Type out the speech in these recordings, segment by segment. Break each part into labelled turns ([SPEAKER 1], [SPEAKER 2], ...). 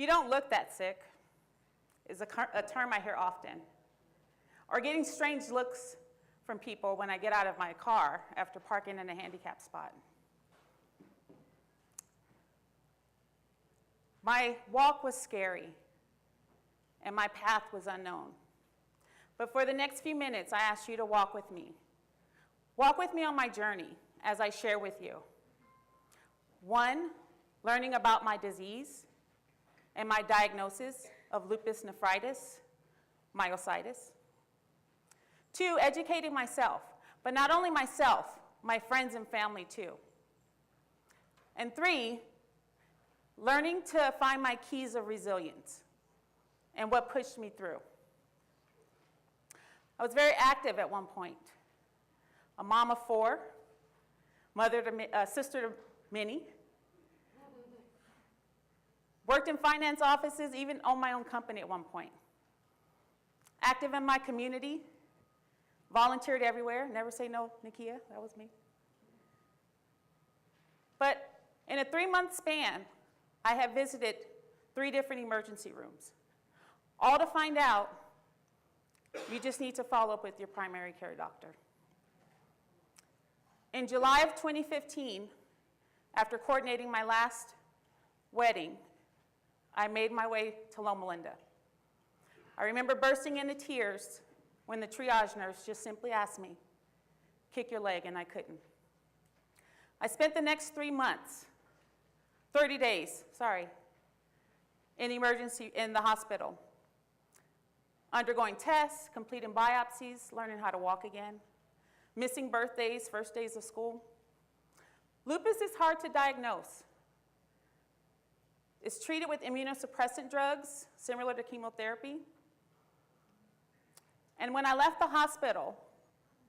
[SPEAKER 1] don't look that sick is a term I hear often. Or getting strange looks from people when I get out of my car after parking in a handicapped spot. My walk was scary, and my path was unknown. But for the next few minutes, I ask you to walk with me. Walk with me on my journey as I share with you. 1, learning about my disease and my diagnosis of lupus nephritis, myositis. 2, educating myself, but not only myself, my friends and family too. And 3, learning to find my keys of resilience and what pushed me through. I was very active at one point. A mom of 4, sister to many. Worked in finance offices, even owned my own company at one point. Active in my community, volunteered everywhere. Never say no, Nakia, that was me. But in a 3-month span, I have visited 3 different emergency rooms, all to find out you just need to follow up with your primary care doctor. In July of 2015, after coordinating my last wedding, I made my way to Loma Linda. I remember bursting into tears when the triage nurse just simply asked me, "Kick your leg," and I couldn't. I spent the next 30 days, in the hospital, undergoing tests, completing biopsies, learning how to walk again, missing birthdays, first days of school. Lupus is hard to diagnose. It's treated with immunosuppressant drugs, similar to chemotherapy. And when I left the hospital,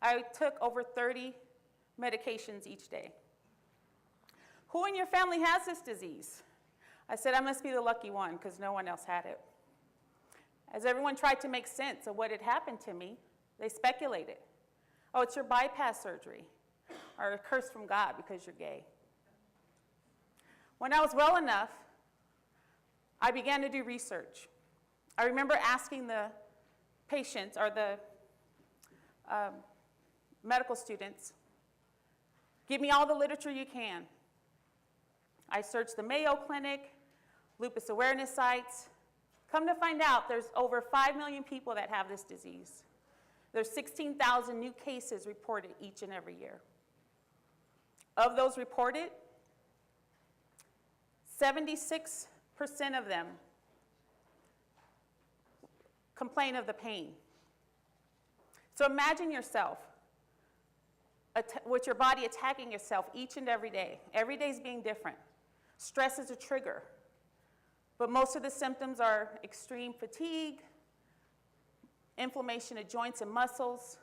[SPEAKER 1] I took over 30 medications each day. Who in your family has this disease? I said, I must be the lucky one because no one else had it. As everyone tried to make sense of what had happened to me, they speculated. Oh, it's your bypass surgery, or a curse from God because you're gay. When I was well enough, I began to do research. I remember asking the patients, or the medical students, give me all the literature you can. I searched the Mayo Clinic, lupus awareness sites. Come to find out, there's over 5 million people that have this disease. There's 16,000 new cases reported each and every year. Of those reported, 76% of them complain of the pain. So imagine yourself with your body attacking yourself each and every day. Every day is being different. Stress is a trigger. But most of the symptoms are extreme fatigue, inflammation of joints and muscles.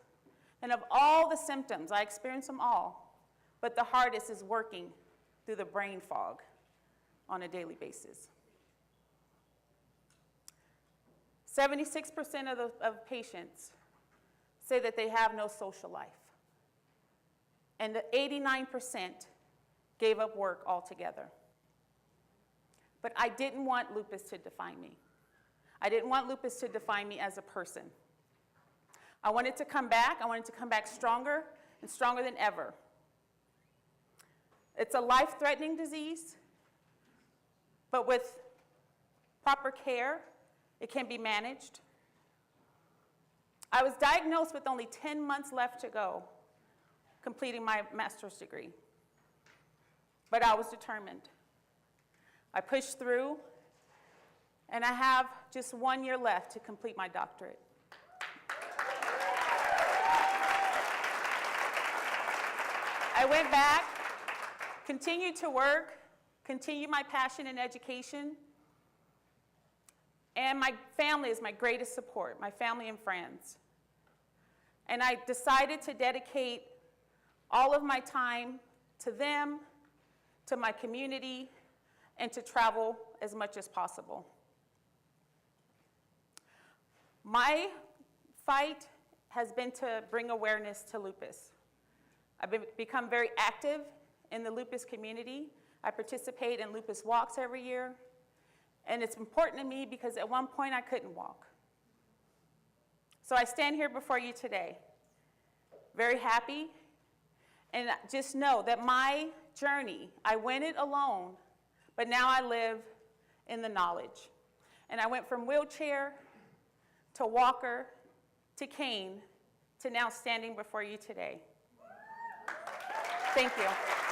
[SPEAKER 1] And of all the symptoms, I experience them all, but the hardest is working through the brain fog on a daily basis. 76% of patients say that they have no social life. And 89% gave up work altogether. But I didn't want lupus to define me. I didn't want lupus to define me as a person. I wanted to come back. I wanted to come back stronger and stronger than ever. It's a life-threatening disease, but with proper care, it can be managed. I was diagnosed with only 10 months left to go, completing my master's degree. But I was determined. I pushed through, and I have just 1 year left to complete my doctorate. I went back, continued to work, continued my passion in education, and my family is my greatest support, my family and friends. And I decided to dedicate all of my time to them, to my community, and to travel as much as possible. My fight has been to bring awareness to lupus. I've become very active in the lupus community. I participate in lupus walks every year. And it's important to me because at one point I couldn't walk. So I stand here before you today, very happy, and just know that my journey, I went it alone, but now I live in the knowledge. And I went from wheelchair to walker to cane to now standing before you today. Thank you.